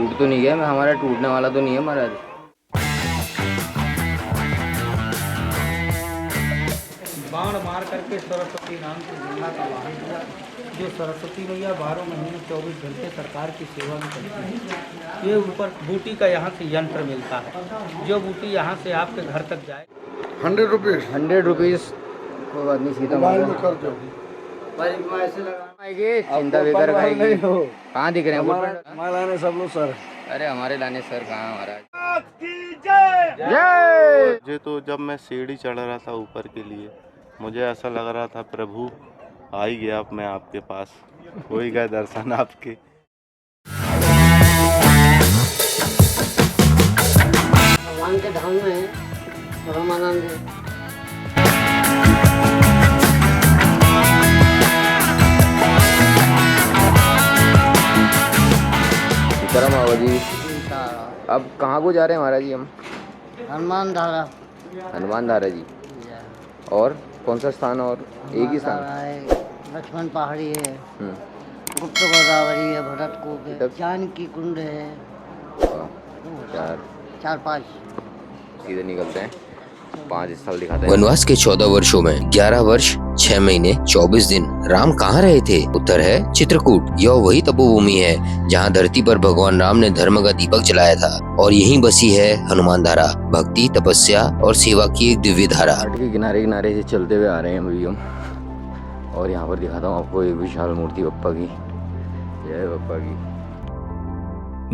टूट तो नहीं गया, मैं हमारा टूटने वाला तो नहीं है महाराज। बाण मार करके सरस्वती नाम की गंगा का वाहन किया, जो सरस्वती मैया 12 महीने 24 घंटे सरकार की सेवा में करती है। ये ऊपर बूटी का यहाँ से यंत्र मिलता है, जो बूटी यहाँ से आपके घर तक जाए। 100 रुपीज़ 100 रुपीज़। कोई बात नहीं, सीधा मोबाइल में कर दो। चिंता बेकार खाएगी। कहाँ दिख रहे हैं मालाने सब लोग सर। अरे हमारे लाने सर कहाँ महाराज। मुझे तो जब मैं सीढ़ी चढ़ रहा था ऊपर के लिए, मुझे ऐसा लग रहा था प्रभु आ ही गया, अब मैं आपके पास हो ही गए दर्शन आपके। भगवान के धाम में परमानंद सीताराम बाबा जी। अब कहाँ को जा रहे हैं महाराज जी हम? हनुमान धारा। हनुमान धारा जी। और कौन सा स्थान? और एक ही स्थान है, लक्ष्मण पहाड़ी है, हम्म। गुप्त गोदावरी है, भरतकूप है, तब- जानकी कुंड है। चार 4-5 सीधे निकलते हैं, 5 स्थल दिखाते हैं। वनवास के 14 वर्षों में 11 वर्ष 6 महीने 24 दिन राम कहाँ रहे थे? उत्तर है चित्रकूट। यह वही तपोभूमि है जहाँ धरती पर भगवान राम ने धर्म का दीपक जलाया था, और यहीं बसी है हनुमान धारा, भक्ति, तपस्या और सेवा की एक दिव्य धारा। घाट के किनारे किनारे से चलते हुए आ रहे हैं अभी हम, और यहाँ पर दिखाता हूँ आपको एक विशाल मूर्ति बप्पा की। जय बप्पा की।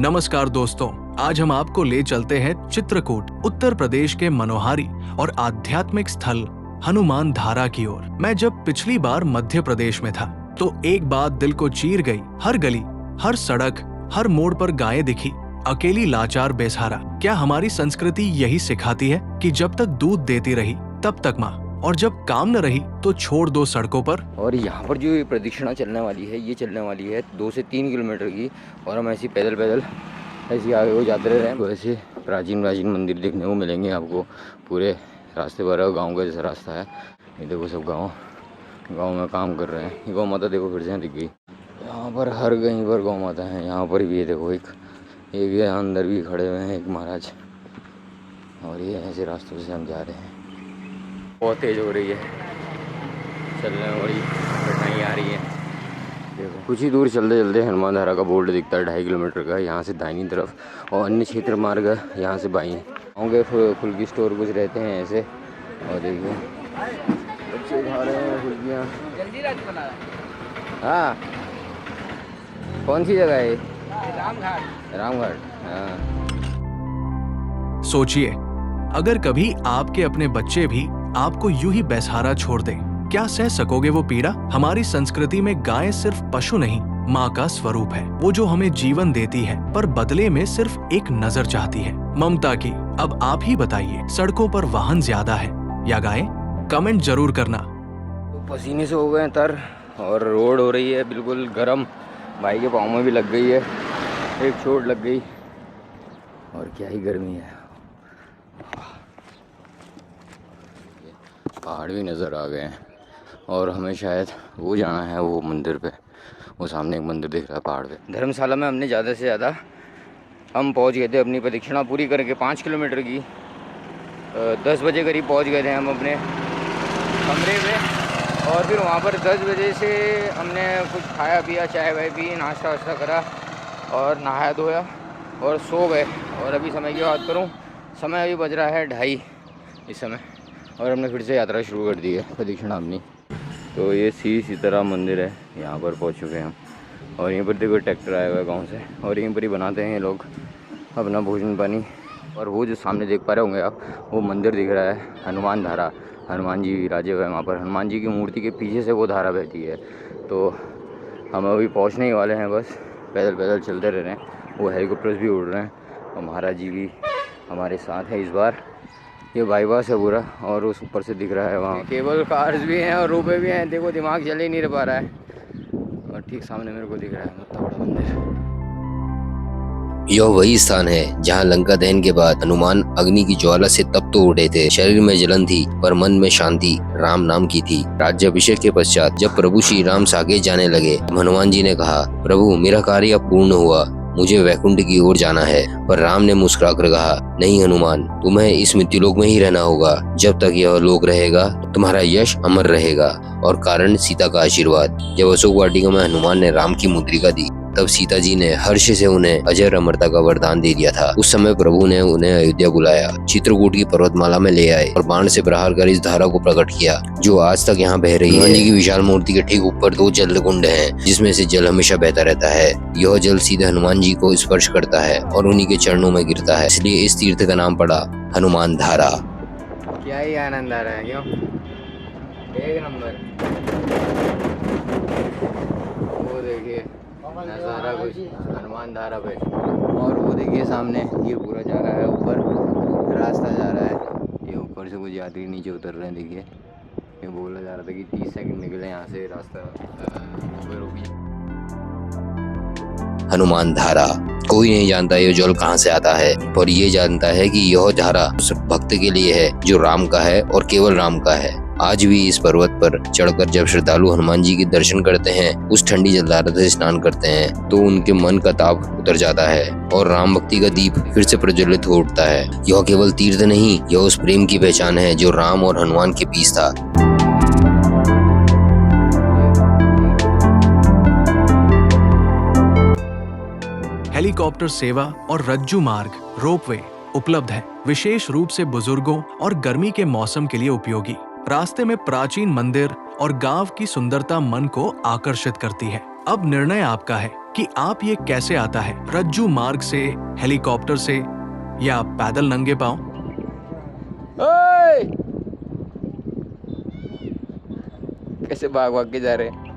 नमस्कार दोस्तों, आज हम आपको ले चलते हैं चित्रकूट, उत्तर प्रदेश के मनोहारी और आध्यात्मिक स्थल हनुमान धारा की ओर। मैं जब पिछली बार मध्य प्रदेश में था तो एक बात दिल को चीर गई। हर गली, हर सड़क, हर मोड़ पर गायें दिखी, अकेली लाचार बेसहारा। क्या हमारी संस्कृति यही सिखाती है कि जब तक दूध देती रही तब तक माँ, और जब काम न रही तो छोड़ दो सड़कों पर? और यहाँ पर जो ये प्रदक्षिणा चलने वाली है, ये चलने वाली है 2 से 3 किलोमीटर की, और हम ऐसे पैदल पैदल ऐसे आगे को जाते रहे हैं। तो ऐसे प्राचीन मंदिर देखने को मिलेंगे आपको पूरे रास्ते पर। गांव का जैसा रास्ता है, ये देखो सब गांव में काम कर रहे हैं। ये गौ माता देखो फिर से दिख गई। यहाँ पर हर कहीं पर गौ माता है। यहाँ पर भी ये देखो एक यहाँ अंदर भी खड़े हुए हैं एक महाराज, और ये ऐसे रास्तों से हम जा रहे हैं। बहुत तेज़ हो रही है, चलने में बड़ी कठिनाई आ रही है। देखो कुछ ही दूर चलते चलते हनुमान धारा का बोर्ड दिखता है 2.5 किलोमीटर का, यहाँ से दाहिनी तरफ, और अन्य क्षेत्र मार्ग यहाँ से बाईं। गाँव के फुल्की स्टोर कुछ रहते हैं ऐसे, और देखिए बच्चे खा रहे हैं फुल्कियाँ। हाँ, कौन सी जगह है? रामघाट। हाँ। सोचिए, अगर कभी आपके अपने बच्चे भी आपको यूं ही बेसहारा छोड़ दें, क्या सह सकोगे वो पीड़ा? हमारी संस्कृति में गाय सिर्फ पशु नहीं, माँ का स्वरूप है, वो जो हमें जीवन देती है, पर बदले में सिर्फ एक नजर चाहती है, ममता की। अब आप ही बताइए, सड़कों पर वाहन ज्यादा है या गाय? कमेंट जरूर करना। तो पसीने से हो गए तर, और रोड हो रही है बिल्कुल गर्म। भाई के पाँव में भी लग गई है, एक चोट लग गई, और क्या ही गर्मी है। पहाड़ भी नज़र आ गए हैं, और हमें शायद वो जाना है, वो मंदिर पे। वो सामने एक मंदिर दिख रहा है पहाड़ पे। धर्मशाला में हमने ज़्यादा से ज़्यादा हम पहुंच गए थे अपनी प्रदक्षिणा पूरी करके 5 किलोमीटर की। 10 बजे करीब पहुंच गए थे हम अपने कमरे पे, और फिर वहाँ पर 10 बजे से हमने कुछ खाया पिया, चाय वाय पी, नाश्ता वाश्ता करा, और नहाया धोया और सो गए। और अभी समय की बात करूँ, समय अभी बज रहा है 2:30 इस समय, और हमने फिर से यात्रा शुरू कर दी है प्रदक्षिणा अपनी। तो ये सीताराम मंदिर है, यहाँ पर पहुँच चुके हैं हम, और यहीं पर देखो ट्रैक्टर आया हुआ है गाँव से, और यहीं पर ही बनाते हैं ये लोग अपना भोजन पानी। और वो जो सामने देख पा रहे होंगे आप, वो मंदिर दिख रहा है हनुमान धारा। हनुमान जी विराजे हुए हैं वहाँ पर, हनुमान जी की मूर्ति के पीछे से वो धारा बहती है। तो हम अभी पहुँचने ही वाले हैं, बस पैदल पैदल चलते रह रहे हैं। वो हेलीकॉप्टर्स भी उड़ रहे हैं, और महाराज जी भी हमारे साथ हैं इस बार। ये बाईपास है पूरा, और उस ऊपर से दिख रहा है वहाँ केबल कार्स भी हैं और रोपे भी हैं। देखो दिमाग चल ही नहीं पा रहा है, और ठीक सामने मेरे को दिख रहा है इतना बड़ा मंदिर। यह वही स्थान है जहाँ लंका दहन के बाद हनुमान अग्नि की ज्वाला से तप तो उठे थे। शरीर में जलन थी पर मन में शांति राम नाम की थी। राज्याभिषेक के पश्चात जब प्रभु श्री राम साकेत जाने लगे, हनुमान जी ने कहा, प्रभु मेरा कार्य अब पूर्ण हुआ, मुझे वैकुंठ की ओर जाना है। पर राम ने मुस्कुरा कर कहा, नहीं हनुमान, तुम्हें इस मृत्युलोक में ही रहना होगा। जब तक यह लोक रहेगा तुम्हारा यश अमर रहेगा। और कारण सीता का आशीर्वाद। जब अशोक वाटिका में हनुमान ने राम की मुद्रिका दी, तब सीता जी ने हर्ष से उन्हें अजर अमरता का वरदान दे दिया था। उस समय प्रभु ने उन्हें अयोध्या बुलाया, चित्रकूट की पर्वतमाला में ले आए और बाण से प्रहार कर इस धारा को प्रकट किया जो आज तक यहाँ बह रही है। हनुमान जी की विशाल मूर्ति के ठीक ऊपर 2 जल कुंड हैं, जिसमें से जल हमेशा बहता रहता है। यह जल सीधे हनुमान जी को स्पर्श करता है और उन्हीं के चरणों में गिरता है, इसलिए इस तीर्थ का नाम पड़ा हनुमान धारा। क्या ही आनंद आ रहा है, क्यों? एक नंबर। वो देखिए नज़ारा कुछ हनुमान धारा पे, और वो देखिए सामने ये पूरा जा रहा है ऊपर, रास्ता जा रहा है। ये ऊपर से कुछ यात्री नीचे उतर रहे हैं। देखिए ये बोला जा रहा था कि 30 सेकंड निकले यहाँ से रास्ता ऊपर। हनुमान धारा, कोई नहीं जानता यह जल कहाँ से आता है, पर यह जानता है कि यह धारा उस भक्त के लिए है जो राम का है और केवल राम का है। आज भी इस पर्वत पर चढ़कर जब श्रद्धालु हनुमान जी के दर्शन करते हैं, उस ठंडी जलधारा से स्नान करते हैं, तो उनके मन का ताप उतर जाता है और राम भक्ति का दीप फिर से प्रज्वलित हो उठता है। यह केवल तीर्थ नहीं, यह उस प्रेम की पहचान है जो राम और हनुमान के बीच था। हेलीकॉप्टर सेवा और रज्जू मार्ग रोपवे उपलब्ध है, विशेष रूप से बुजुर्गों और गर्मी के मौसम के लिए उपयोगी। रास्ते में प्राचीन मंदिर और गांव की सुंदरता मन को आकर्षित करती है। अब निर्णय आपका है कि आप ये कैसे आता है, रज्जू मार्ग से, हेलीकॉप्टर से या पैदल नंगे पांव। कैसे भाग भाग के जा रहे हैं।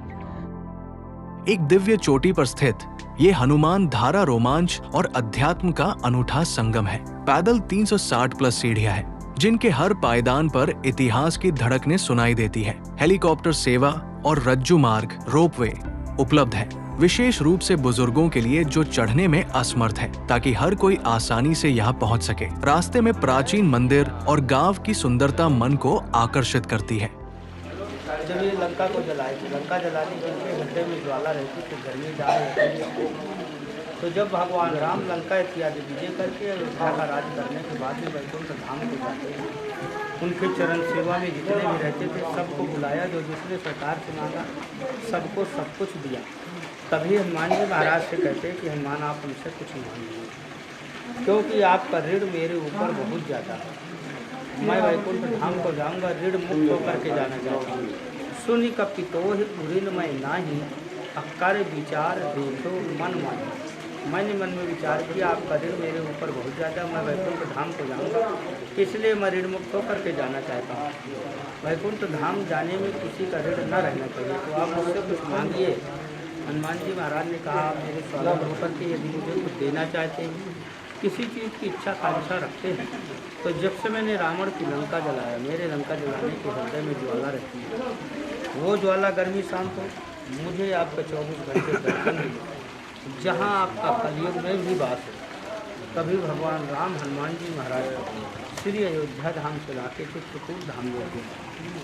एक दिव्य चोटी पर स्थित ये हनुमान धारा रोमांच और अध्यात्म का अनूठा संगम है। पैदल 360 प्लस सीढ़ियां हैं, जिनके हर पायदान पर इतिहास की धड़कनें सुनाई देती है। हेलीकॉप्टर सेवा और रज्जू मार्ग रोपवे उपलब्ध है, विशेष रूप से बुजुर्गों के लिए जो चढ़ने में असमर्थ है, ताकि हर कोई आसानी से यहाँ पहुँच सके। रास्ते में प्राचीन मंदिर और गांव की सुंदरता मन को आकर्षित करती है। जब ये लंका को जलाए थे, लंका जलाने के गड्ढे में ज्वाला रहती थी, गर्मी डाल रहती थी। तो जब भगवान राम लंका इत्यादि विजय करके अयोध्या का राज करने के बाद भी वैकुंठ धाम को जाते हैं, उनके चरण सेवा में जितने भी रहते थे सबको बुलाया, जो जिसने सरकार से मांगा सबको सब कुछ दिया। तभी हनुमान जी महाराज से कहते हैं कि हनुमान आप हमसे कुछ मांगिए, क्योंकि आपका ऋण मेरे ऊपर बहुत ज़्यादा है। मैं वैकुंठ धाम को जाऊँगा, ऋण मुक्त होकर के जाना चाहता हूँ। सुनि कपितोहि उऋण मैं नाही, अक्कर विचार देखो मन माही। मैंने मन में विचार किया आपका ऋण मेरे ऊपर बहुत ज़्यादा, मैं वैकुंठ धाम को जाऊँगा, इसलिए मैं ऋण मुक्त होकर के जाना चाहता हूँ। वैकुंठ धाम जाने में किसी का ऋण न रहना चाहिए, तो आप मुझसे कुछ मांगिए। हनुमान जी महाराज ने कहा, आप मेरे स्वागत होकर के यदि मुझे कुछ देना चाहते हैं, किसी चीज़ की इच्छा कांक्षा रखते हैं, तो जब से मैंने रावण की लंका जलाया, मेरे लंका जलाने के हृदय में ज्वाला रहती है, वो ज्वाला गर्मी शांत हो, मुझे आपका 24 घंटे दर्शन मिले, जहाँ आपका कलयुग में भी वास हो। तभी भगवान राम हनुमान जी महाराज श्री अयोध्या धाम से लाके चित्रकूट धाम में थे,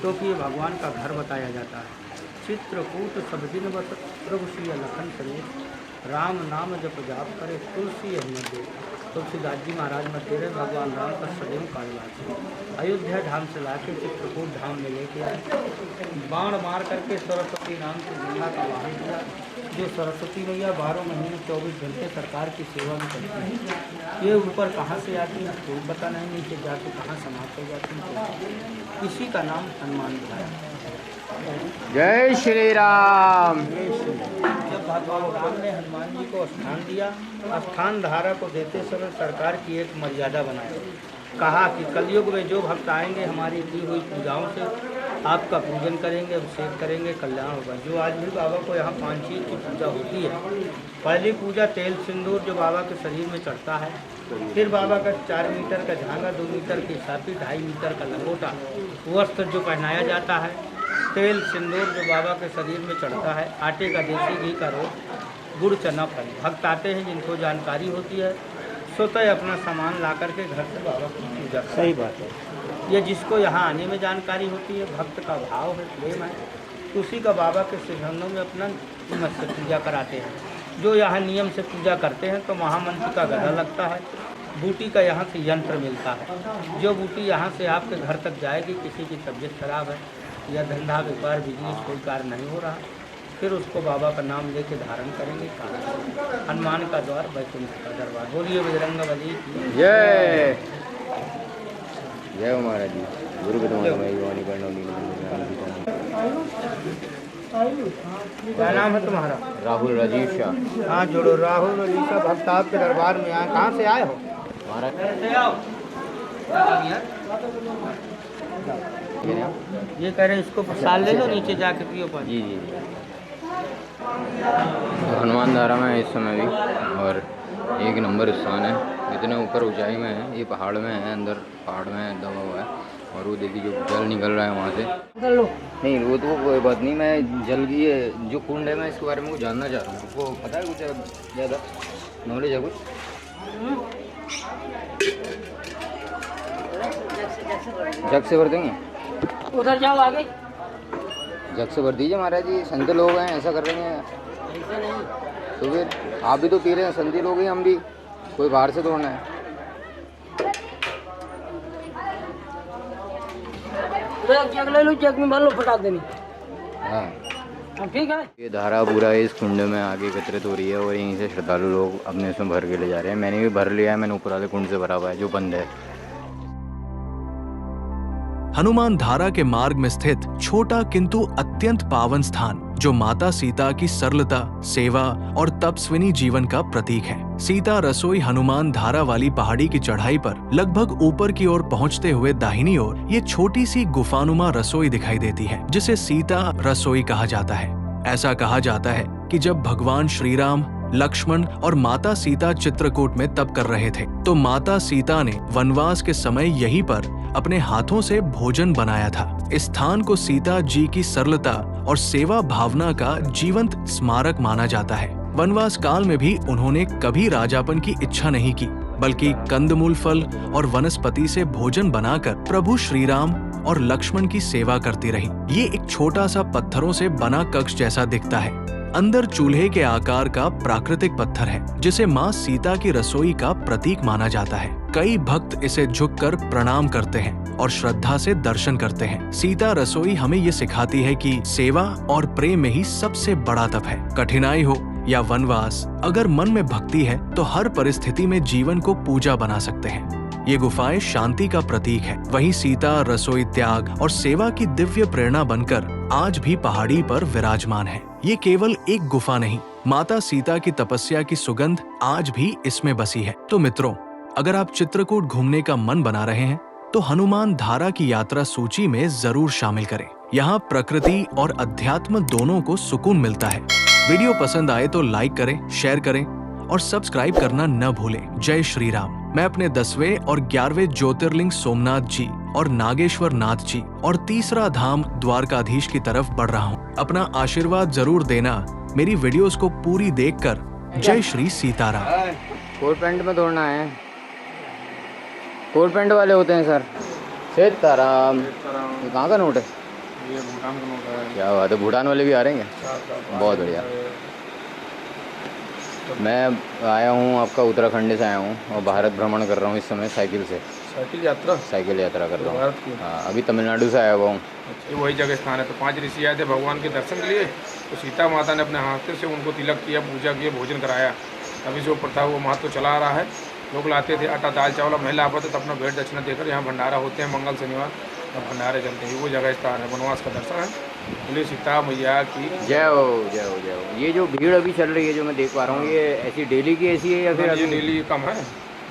क्योंकि ये भगवान का घर बताया जाता है। चित्रकूट सब दिन बस प्रभु श्री लखन समेत, राम नाम जप जाप करे तुलसी अहमद दे। तुलसीदास जी महाराज में तेरे भगवान राम का सदैव कालवास। अयोध्या धाम से लाके चित्रकूट धाम में लेके आए, बाण मार करके सरस्वती नाम से गंगा का वाहन किया, जो सरस्वती मैया 12 महीने 24 घंटे सरकार की सेवा में करती है। ये ऊपर कहाँ से आती है कोई पता नहीं, नीचे जाके कहाँ समाप्त हो जाती है। इसी का नाम हनुमान है। जय श्री राम। जब भगवान राम ने हनुमान जी को स्थान दिया, स्थान धारा को देते समय सरकार की एक मर्यादा बनाई। कहा कि कलयुग में जो भक्त आएंगे हमारी की हुई पूजाओं से आपका पूजन करेंगे, अभिषेक करेंगे, कल्याण होगा। जो आज भी बाबा को यहाँ 5 चीज़ की पूजा होती है। पहली पूजा तेल सिंदूर जो बाबा के शरीर में चढ़ता है, फिर बाबा का 4 मीटर का झांगा, 2 मीटर की छाती, 2.5 मीटर का लंगोटा, वस्त्र जो पहनाया जाता है, तेल सिंदूर जो बाबा के शरीर में चढ़ता है, आटे का देसी घी का रोट, गुड़ चना फल। भक्त आते हैं जिनको जानकारी होती है, स्वतः अपना सामान ला करके घर से बाबा की पूजा। सही बात है। ये जिसको यहाँ आने में जानकारी होती है, भक्त का भाव है, प्रेम है, उसी का बाबा के श्रीचरणों में अपना मत से पूजा कराते हैं। जो यहाँ नियम से पूजा करते हैं तो महामंत्र का गदा लगता है। बूटी का यहाँ से यंत्र मिलता है। जो बूटी यहाँ से आपके घर तक जाएगी, किसी की तबीयत खराब है या धंधा व्यापार बिजनेस कोई कार्य नहीं हो रहा, फिर उसको बाबा का नाम लेके धारण करेंगे। हनुमान का द्वार, वैकुंठ का दरबार। बोलिए बजरंग बली की जय। जय हो महाराज जी। गुरु क्या नाम है तुम्हारा? राहुल राजीव शाह। हाँ जोड़ो। राहुल रजी का भक्त आपके दरबार में आए। कहाँ से आए हो? महाराज ये कह रहे हैं इसको प्रसाद ले लो, नीचे जाके पियो पानी। जी जी जी। हनुमान धारा में इस समय भी, और एक नंबर स्थान है। इतने ऊपर ऊंचाई में है, ये पहाड़ में है, अंदर पहाड़ में दबा हुआ है। और वो देखिए जो जल निकल रहा है वहाँ से। नहीं वो तो कोई बात नहीं, मैं जल की जो कुंड है मैं इसके बारे में कुछ जानना चाह रहा हूँ। आपको पता है कुछ ज़्यादा नॉलेज है कुछ? जग से भर देंगे? उधर जाओ आगे। जग से भर दीजिए महाराज जी। संत लोग हैं, ऐसा कर रहे हैं। तो फिर आप भी तो पी रहे हैं, संती लोग ही हम भी, कोई बाहर से तोड़ना है। जग ले लो, जग में भर लो, फटा देनी। हाँ ठीक है। ये धारा पूरा इस कुंड में आगे एकत्रित हो रही है और यहीं से श्रद्धालु लोग अपने इसमें भर के ले जा रहे हैं। मैंने भी भर लिया है, मैंने ऊपर वाले कुंड से भरा हुआ है जो बंद है। हनुमान धारा के मार्ग में स्थित छोटा किंतु अत्यंत पावन स्थान, जो माता सीता की सरलता, सेवा और तपस्विनी जीवन का प्रतीक है। सीता रसोई हनुमान धारा वाली पहाड़ी की चढ़ाई पर लगभग ऊपर की ओर पहुंचते हुए दाहिनी ओर ये छोटी सी गुफानुमा रसोई दिखाई देती है, जिसे सीता रसोई कहा जाता है। ऐसा कहा जाता है कि जब भगवान श्री राम, लक्ष्मण और माता सीता चित्रकूट में तप कर रहे थे, तो माता सीता ने वनवास के समय यहीं पर अपने हाथों से भोजन बनाया था। इस स्थान को सीता जी की सरलता और सेवा भावना का जीवंत स्मारक माना जाता है। वनवास काल में भी उन्होंने कभी राजापन की इच्छा नहीं की, बल्कि कंदमूल फल और वनस्पति से भोजन बनाकर प्रभु श्री राम और लक्ष्मण की सेवा करती रही। ये एक छोटा सा पत्थरों से बना कक्ष जैसा दिखता है। अंदर चूल्हे के आकार का प्राकृतिक पत्थर है, जिसे माँ सीता की रसोई का प्रतीक माना जाता है। कई भक्त इसे झुककर प्रणाम करते हैं और श्रद्धा से दर्शन करते हैं। सीता रसोई हमें ये सिखाती है कि सेवा और प्रेम में ही सबसे बड़ा तप है। कठिनाई हो या वनवास, अगर मन में भक्ति है तो हर परिस्थिति में जीवन को पूजा बना सकते हैं। ये गुफाएं शांति का प्रतीक है। वहीं सीता रसोई त्याग और सेवा की दिव्य प्रेरणा बनकर आज भी पहाड़ी पर विराजमान है। ये केवल एक गुफा नहीं, माता सीता की तपस्या की सुगंध आज भी इसमें बसी है। तो मित्रों, अगर आप चित्रकूट घूमने का मन बना रहे हैं तो हनुमान धारा की यात्रा सूची में जरूर शामिल करें। यहाँ प्रकृति और अध्यात्म दोनों को सुकून मिलता है। वीडियो पसंद आए तो लाइक करें, शेयर करें और सब्सक्राइब करना न भूलें। जय श्री राम। मैं अपने 10वें और 11वें ज्योतिर्लिंग सोमनाथ जी और नागेश्वर नाथ जी और तीसरा धाम द्वारकाधीश की तरफ बढ़ रहा हूँ। अपना आशीर्वाद जरूर देना मेरी वीडियोस को पूरी देखकर। जय श्री सीताराम। कोट पैंट में दौड़ना है। कोट पैंट वाले होते हैं सर। सीताराम। ये कहाँ का नोट है? ये भूटान का नोट है। क्या बात है, भूटान वाले भी आ रहे हैं? बहुत बढ़िया। मैं आया हूँ आपका उत्तराखंड से आया हूँ और भारत भ्रमण कर रहा हूँ इस समय साइकिल से। साइकिल यात्रा? साइकिल यात्रा कर रहा भारत की? हूँ। हाँ, अभी तमिलनाडु से आया हुआ हूँ। ये वही जगह स्थान है। तो 5 ऋषि आए थे भगवान के दर्शन के लिए, तो सीता माता ने अपने हाथों से उनको तिलक किया, पूजा किया, भोजन कराया। अभी जो प्रथा वो महत्व चला आ रहा है। लोग लाते थे आटा दाल चावल, महिला आते तो अपना भेंट दक्षिणा देकर यहाँ भंडारा होते हैं मंगल शनिवार, अब भंडारे चलते हैं। वो जगह स्थान है, वनवास का दर्शन है। बोले सीता मैया की जय हो, जय हो, जय हो। ये जो भीड़ अभी चल रही है जो मैं देख पा रहा हूँ, ये ऐसी डेली की ऐसी है या फिर ये अभी डेली कम है?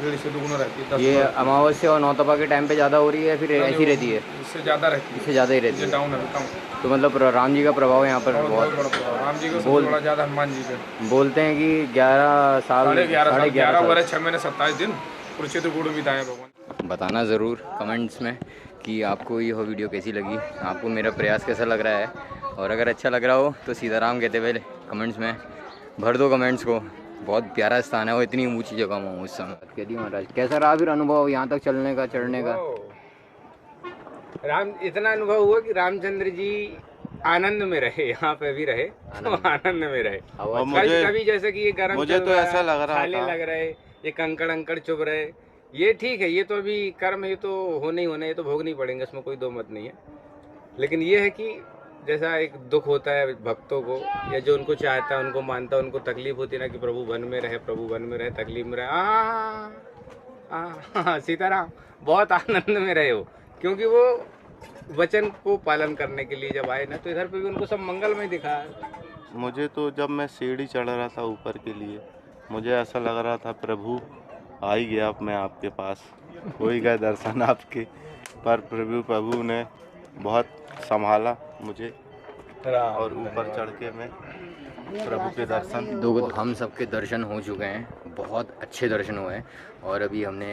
डेढ़ से दुगुना रहती है। ये अमावस्या और नौतपा के टाइम पे ज़्यादा हो रही है फिर ऐसी रहती है? इससे ज़्यादा रहती है। इससे ज़्यादा ही रहती ये है। डाउन है कम। तो मतलब राम जी का प्रभाव यहाँ पर बहुत। बड़ा राम जी का सबसे बड़ा ज़्यादा हनुमान जी का। बोलते हैं कि 11 साल 11 वर्ष 6 महीने 27 दिन कुरुक्षेत्र गुड़ बिताए भगवान। बताना ज़रूर कमेंट्स में कि आपको यह वीडियो कैसी लगी, आपको मेरा प्रयास कैसा लग रहा है। और अगर अच्छा लग रहा हो तो सीताराम कहते हुए कमेंट्स में भर दो कमेंट्स को। बहुत प्यारा स्थान है और इतनी ऊंची जगह में हूँ इस समय। कह दी महाराज, कैसा रहा फिर अनुभव यहाँ तक चलने का, चढ़ने का? इतना अनुभव हुआ कि रामचंद्र जी आनंद में रहे, यहाँ पे भी रहे तो आनंद में रहे। हवा और कभी मुझे कभी जैसे कि ये गर्म मुझे चल तो रहा, ऐसा लग रहा छाले था। लग रहे, ये कंकड़ अंकड़ चुभ रहे, ये ठीक है, ये तो अभी कर्म है, तो होने ही होने, ये तो भोगनी पड़ेंगे, इसमें कोई दो मत नहीं है। लेकिन ये है कि जैसा एक दुख होता है भक्तों को, या जो उनको चाहता है, उनको मानता है, उनको तकलीफ होती है ना कि प्रभु वन में रहे, प्रभु वन में रहे, तकलीफ में रहे, सीताराम बहुत आनंद में रहे हो, क्योंकि वो वचन को पालन करने के लिए जब आए ना, तो इधर पे भी उनको सब मंगलमय दिखा। मुझे तो जब मैं सीढ़ी चढ़ रहा था ऊपर के लिए, मुझे ऐसा लग रहा था प्रभु आ ही गया, अब मैं आपके पास, हो ही गए दर्शन आपके। पर प्रभु ने बहुत संभाला मुझे, और ऊपर चढ़ के मैं प्रभु के दर्शन। दो हम सबके दर्शन हो चुके हैं, बहुत अच्छे दर्शन हुए हैं। और अभी हमने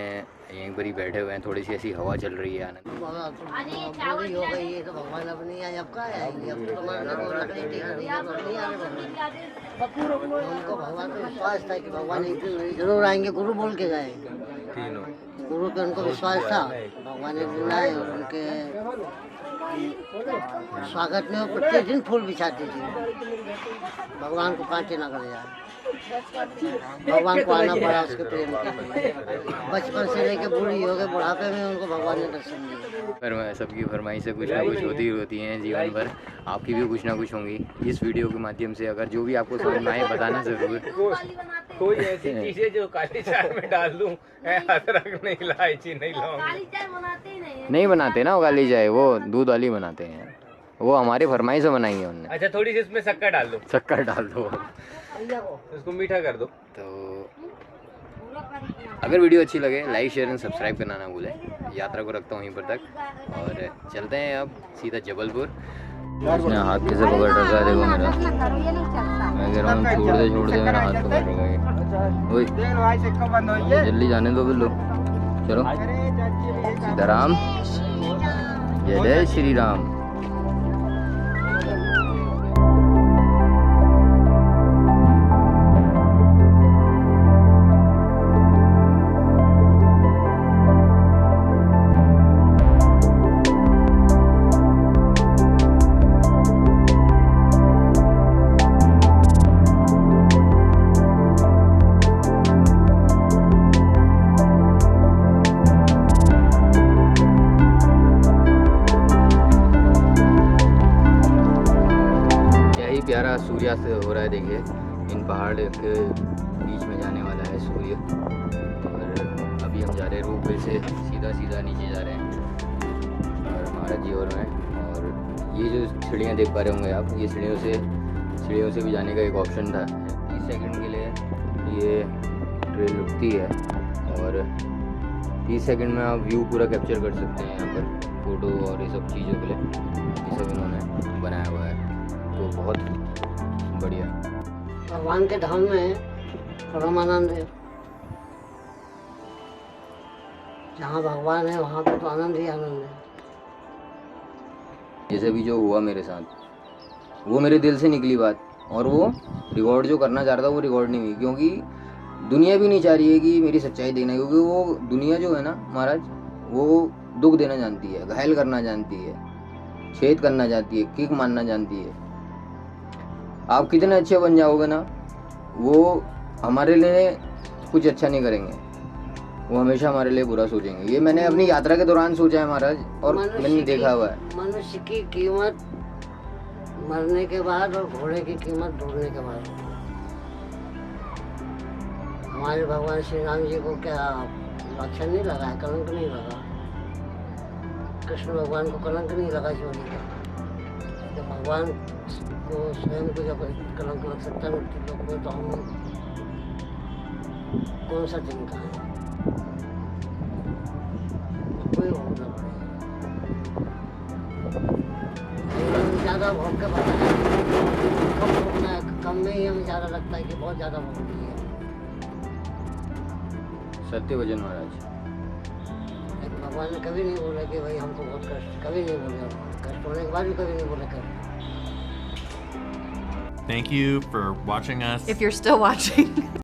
यहीं पर ही बैठे हुए हैं, थोड़ी सी ऐसी हवा चल रही है, आनंद। पूरी हो गई है तो भगवान अपनी आए, अब कहाँ आएंगे, अब तो मरने को लकड़ी टेक रही है, अब नहीं आ रहे। उनको भगवान को विश्वास था कि भगवान एक दिन जरूर आएंगे, गुरु बोल के गए, गुरु पे उनको विश्वास था, भगवान एक दिन आए और उनके स्वागत में वो प्रत्येक दिन फूल बिछाती थी, भगवान को कांटे न कर जाए, भगवान को आना पड़ा उसके प्रेम के लिए। बचपन से लेके बूढ़ी हो गए, बुढ़ापे में उनको भगवान ने दर्शन दिए। सबकी फरमाइशें कुछ ना कुछ होती हैं जीवन भर, आपकी भी कुछ ना कुछ होंगी। इस वीडियो के माध्यम से अगर जो भी आपको समझ में आए बताना ज़रूर। कोई ऐसी चीजें जो काली चाय में डाल दूं, अदरक नहीं, इलायची नहीं, लौंग नहीं बनाते ना वो काली चाय, वो दूध वाली बनाते हैं, वो हमारी फरमाइश से बनाई है उन्होंने। अच्छा, थोड़ी सी इसमें शक्कर डाल दो, शक्कर डाल दो, इसको मीठा कर दो। तो अगर वीडियो अच्छी लगे लाइक शेयर एंड सब्सक्राइब करना ना भूलें। यात्रा को रखता हूँ यहीं पर तक और चलते हैं अब सीधा जबलपुर। उसने हाथ कैसे पकड़ रखा है देखो मेरा, मैं कह रहा हूँ छोड़ दे मेरा हाथ पकड़ रखा है। ओए जल्दी जाने दो बिल्लो, चलो सीताराम, जय जय श्री राम। प्यारा सूर्यास्त हो रहा है, देखिए इन पहाड़ के बीच में जाने वाला है सूर्य। और अभी हम जा रहे हैं रोपवे से सीधा नीचे जा रहे हैं और महाराज जी और मैं। और ये जो सीढ़ियाँ देख पा रहे होंगे आप, ये सीढ़ियों से भी जाने का एक ऑप्शन था। 30 सेकंड के लिए ये ट्रेन रुकती है और 30 सेकंड में आप व्यू पूरा कैप्चर कर सकते हैं यहाँ पर, फ़ोटो और ये सब चीज़ों के लिए ये सब इन्होंने बनाया हुआ है, तो बहुत बढ़िया। भगवान के धाम में परम आनंद है, जहाँ भगवान है वहाँ पे तो आनंद ही आनंद है। जैसे भी जो हुआ मेरे साथ, वो मेरे दिल से निकली बात, और वो रिकॉर्ड जो करना चाह रहा था वो रिकॉर्ड नहीं हुई, क्योंकि दुनिया भी नहीं चाह रही है कि मेरी सच्चाई देखना, क्योंकि वो दुनिया जो है ना महाराज, वो दुख देना जानती है, घायल करना जानती है, छेद करना जानती है, किक मारना जानती है। आप कितने अच्छे बन जाओगे ना, वो हमारे लिए कुछ अच्छा नहीं करेंगे, वो हमेशा हमारे लिए बुरा सोचेंगे। ये मैंने अपनी यात्रा के दौरान सोचा है महाराज, और मैंने देखा हुआ है। मनुष्य की कीमत मरने के बाद और घोड़े की कीमत ढूंढने के बाद। हमारे भगवान श्री राम जी को क्या अक्षर नहीं लगा है, कलंक नहीं लगा, कृष्ण भगवान को कलंक नहीं लगा चोरी का। जब भगवान को स्वयं को जब कलंक लग सकता है मृत्यु लोक में, तो हम कौन सा जिनका है, कोई होना पड़ेगा। ज़्यादा भोग के बाद कम भोगना है, कम में ही हमें ज़्यादा लगता है कि बहुत ज़्यादा भोग लिया है। सत्य वचन महाराज, भगवान ने कभी नहीं बोला कि भाई हमको बहुत कष्ट, कभी नहीं बोला, कष्ट होने के बाद भी कभी नहीं बोला कष्ट। Thank you for watching us. If you're still watching.